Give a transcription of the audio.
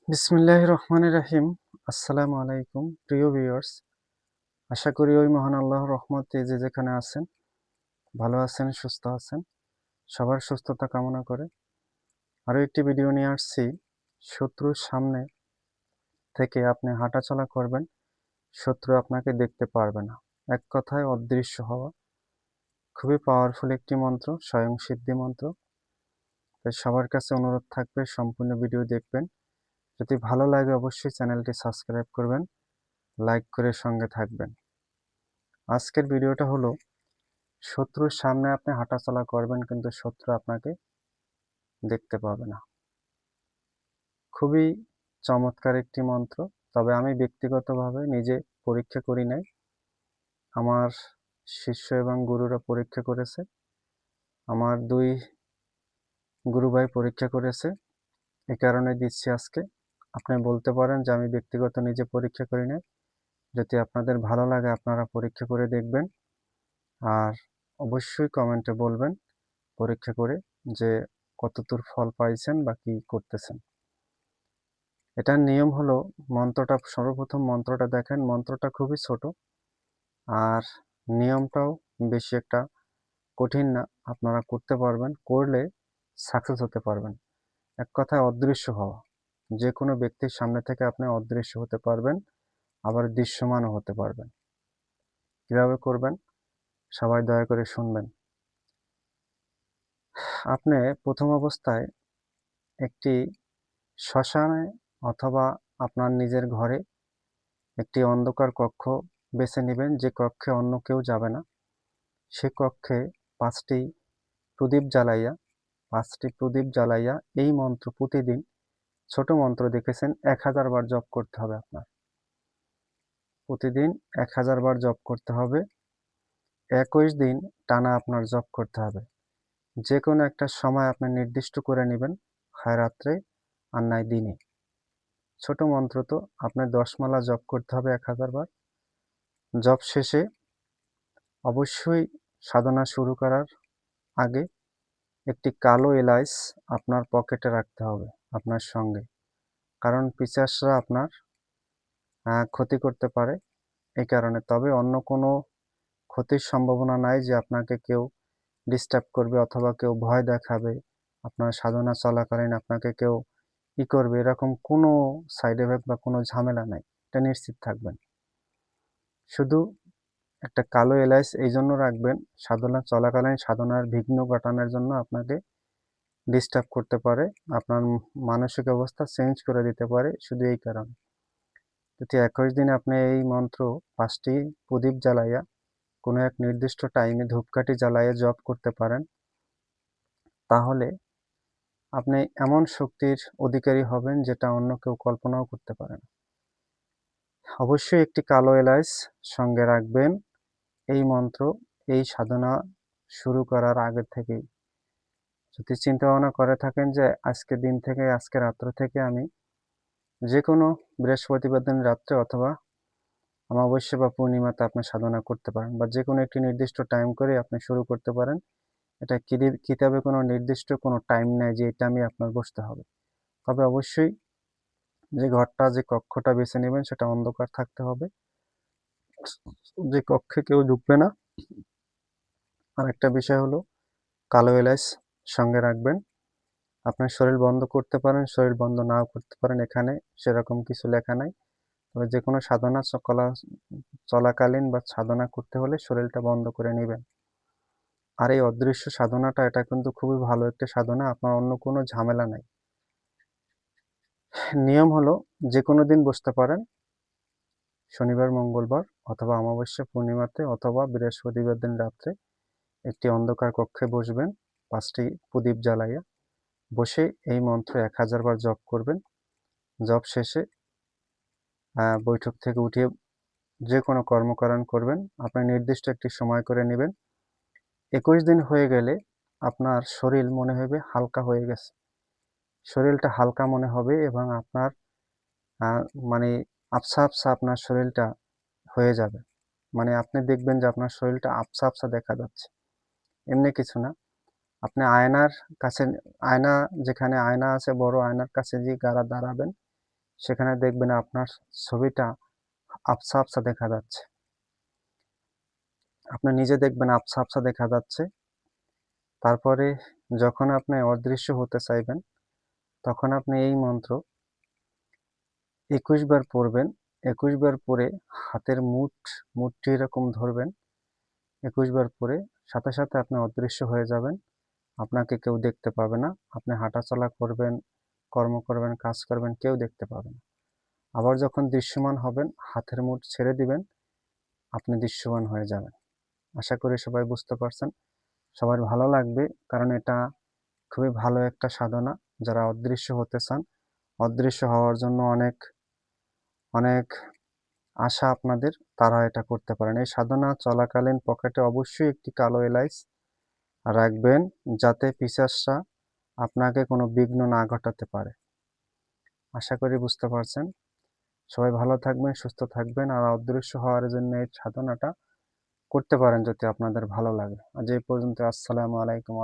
বিসমিল্লাহির রহমানির রহিম। আসসালামু আলাইকুম প্রিয় ভিউয়ার্স। আশা করি ওই মহান আল্লাহর রহমতে যে যেখানে আছেন ভালো আছেন, সুস্থ আছেন। সবার সুস্থতা কামনা করে আরও একটি ভিডিও নিয়ে আসছি। শত্রুর সামনে থেকে আপনি হাঁটাচলা করবেন, শত্রু আপনাকে দেখতে পারবে না। এক কথায় অদৃশ্য হওয়া। খুবই পাওয়ারফুল একটি মন্ত্র, স্বয়ং সিদ্ধি মন্ত্র। তাই সবার কাছে অনুরোধ থাকবে সম্পূর্ণ ভিডিও দেখবেন। যদি ভালো লাগে অবশ্যই চ্যানেলটি সাবস্ক্রাইব করবেন, লাইক করে সঙ্গে থাকবেন। আজকের ভিডিওটা হলো শত্রুর সামনে আপনি হাঁটাচলা করবেন কিন্তু শত্রু আপনাকে দেখতে পাবে না। খুবই চমৎকার একটি মন্ত্র। তবে আমি ব্যক্তিগতভাবে নিজে পরীক্ষা করি নাই, আমার শিষ্য এবং গুরুরা পরীক্ষা করেছে। আমার 2 গুরু ভাই পরীক্ষা করেছে, এই কারণে দিচ্ছি আজকে। আপনি বলতে পারেন যে আমি ব্যক্তিগত নিজে পরীক্ষা করি নাই। যদি আপনাদের ভালো লাগে আপনারা পরীক্ষা করে দেখবেন, আর অবশ্যই কমেন্টে বলবেন পরীক্ষা করে যে কতদূর ফল পাইছেন বা কি করতেছেন। এটার নিয়ম হলো, মন্ত্রটা সর্বপ্রথম মন্ত্রটা দেখেন, মন্ত্রটা খুবই ছোট আর নিয়মটাও বেশি একটা কঠিন না। আপনারা করতে পারবেন, করলে সাকসেস হতে পারবেন। এক কথায় অদৃশ্য হওয়া। যে কোনো ব্যক্তির সামনে থেকে আপনি অদৃশ্য হতে পারবেন, আবার দৃশ্যমানও হতে পারবেন। কিভাবে করবেন সবাই দয়া করে শুনবেন। আপনি প্রথম অবস্থায় একটি শ্মশানে অথবা আপনার নিজের ঘরে একটি অন্ধকার কক্ষ বেছে নেবেন, যে কক্ষে অন্য কেউ যাবে না। সে কক্ষে 5টি প্রদীপ জ্বালাইয়া এই মন্ত্র প্রতিদিন, ছোট মন্ত্র দেখেছেন, 1000 বার জপ করতে হবে আপনার। প্রতিদিন 1000 বার জপ করতে হবে। 21 দিন টানা আপনার জপ করতে হবে। যে কোনো একটা সময় আপনি নির্দিষ্ট করে নেবেন, হয় রাত্রে আর নয় দিনে। ছোট মন্ত্র তো আপনার 10 মালা জপ করতে হবে 1000 বার। জপ শেষে অবশ্যই সাধনা শুরু করার আগে একটি কালো এলাচ আপনার পকেটে রাখতে হবে, আপনার সঙ্গে। কারণ পিশাচরা আপনার ক্ষতি করতে পারে, এই কারণে। তবে অন্য কোনো ক্ষতির সম্ভাবনা নাই যে আপনাকে কেউ ডিস্টার্ব করবে অথবা কেউ ভয় দেখাবে, আপনার সাধনা চলাকালীন আপনাকে কেউ করবে, এরকম কোনো সাইড এফেক্ট বা কোনো ঝামেলা নাই। এটা নিশ্চিত থাকবেন। শুধু একটা কালো এলাচ এই জন্য রাখবেন, সাধনা চলাকালীন সাধনার বিঘ্ন ঘটানোর জন্য, আপনাকে ডিস্টার্ব করতে পারে, আপনার মানসিক অবস্থা চেঞ্জ করে দিতে পারে, শুধু এই কারণে। যদি 21 দিন আপনি এই মন্ত্র 5টি প্রদীপ জ্বালাইয়া কোনো এক নির্দিষ্ট টাইমে ধূপকাঠি জ্বালাইয়া জপ করতে পারেন, তাহলে আপনি এমন শক্তির অধিকারী হবেন যেটা অন্য কেউ কল্পনাও করতে পারে না। অবশ্যই একটি কালো এলাচ সঙ্গে রাখবেন। এই মন্ত্র, এই সাধনা শুরু করার আগে থেকেই যদি চিন্তা ভাবনা করে থাকেন যে আজকের দিন থেকে, আজকে রাত্র থেকে আমি যে কোনো বৃহস্পতিবার দিন রাত্রে অথবা অমাবস্যা বা পূর্ণিমাতে আপনি সাধনা করতে পারেন, বা যে কোনো একটি নির্দিষ্ট টাইম করে আপনি শুরু করতে পারেন। এটা কিতাবে কোনো নির্দিষ্ট কোনো টাইম নেই যে এটা আমি আপনার বসতে হবে। তবে অবশ্যই যে ঘরটা, যে কক্ষটা বেছে নেবেন সেটা অন্ধকার থাকতে হবে, যে কক্ষে কেউ ঢুকবে না। আর একটা বিষয় হলো, কালো এলাচ সঙ্গে রাখবেন। আপনার শরীর বন্ধ করতে পারেন, শরীর বন্ধ নাও করতে পারেন, এখানে সেরকম কিছু লেখা নাই। তবে যে কোনো সাধনা চলাকালীন বা সাধনা করতে হলে শরীরটা বন্ধ করে নেবেন। আর এই অদৃশ্য সাধনাটা, এটা কিন্তু খুবই ভালো একটা সাধনা, আপনার অন্য কোনো ঝামেলা নাই। নিয়ম হলো, যে কোনো দিন বসতে পারেন, শনিবার, মঙ্গলবার অথবা অমাবস্যা, পূর্ণিমাতে অথবা বৃহস্পতিবার দিন রাত্রে একটি অন্ধকার কক্ষে বসবেন, 5টি প্রদীপ জ্বালাইয়া। বসে এই মন্ত্র 1000 বার জপ করবেন। জপ শেষে বৈঠক থেকে উঠে যে কোনো কর্মকাণ্ড করবেন। আপনি নির্দিষ্ট একটি সময় করে নেবেন। 21 দিন হয়ে গেলে আপনার শরীর মনে হবে হালকা হয়ে গেছে। শরীরটা হালকা মনে হবে এবং আপনার মানে আবছা আবছা আপনার শরীরটা হয়ে যাবে। মানে আপনি দেখবেন যে আপনার শরীরটা আবছা আবছা দেখা যাচ্ছে। এমনি কিছু না। আপনি আয়নার কাছে, আয়না যেখানে আয়না আছে, বড় আয়নার কাছে গিয়ে দাঁড়াবেন। সেখানে দেখবেন আপনার ছবিটা আবছা আবছা দেখা যাচ্ছে। আপনি নিজে দেখবেন আবছা আবছা দেখা যাচ্ছে। তারপরে যখন আপনি অদৃশ্য হতে চাইবেন, তখন আপনি এই মন্ত্র ২১ বার পড়বেন। ২১ বার পড়ে হাতের মুঠটি এরকম ধরবেন। ২১ বার পড়ে সাথে সাথে আপনি অদৃশ্য হয়ে যাবেন। আপনাকে কেউ দেখতে পাবে না। আপনি হাঁটাচলা করবেন, কর্ম করবেন, কাজ করবেন, কেউ দেখতে পাবে না। আবার যখন দৃশ্যমান হবেন, হাতের মুঠ ছেড়ে দিবেন, আপনি দৃশ্যমান হয়ে যাবেন। আশা করি সবাই বুঝতে পারছেন। সবার ভালো লাগবে, কারণ এটা খুবই ভালো একটা সাধনা। যারা অদৃশ্য হতে চান, অদৃশ্য হওয়ার জন্য অনেক অনেক আশা আপনাদের, তারা এটা করতে পারেন। এই সাধনা চলাকালীন পকেটে অবশ্যই একটি কালো এলাচ রাখবেন, যাতে পিশাচরা আপনাকে কোনো বিঘ্ন না ঘটাতে পারে। আশা করি বুঝতে পারছেন। সবাই ভালো থাকবেন, সুস্থ থাকবেন, আর অদৃশ্য হওয়ার জন্য এই সাধনাটা করতে পারেন যদি আপনাদের ভালো লাগে। আজ এই পর্যন্ত। আসসালামু আলাইকুম।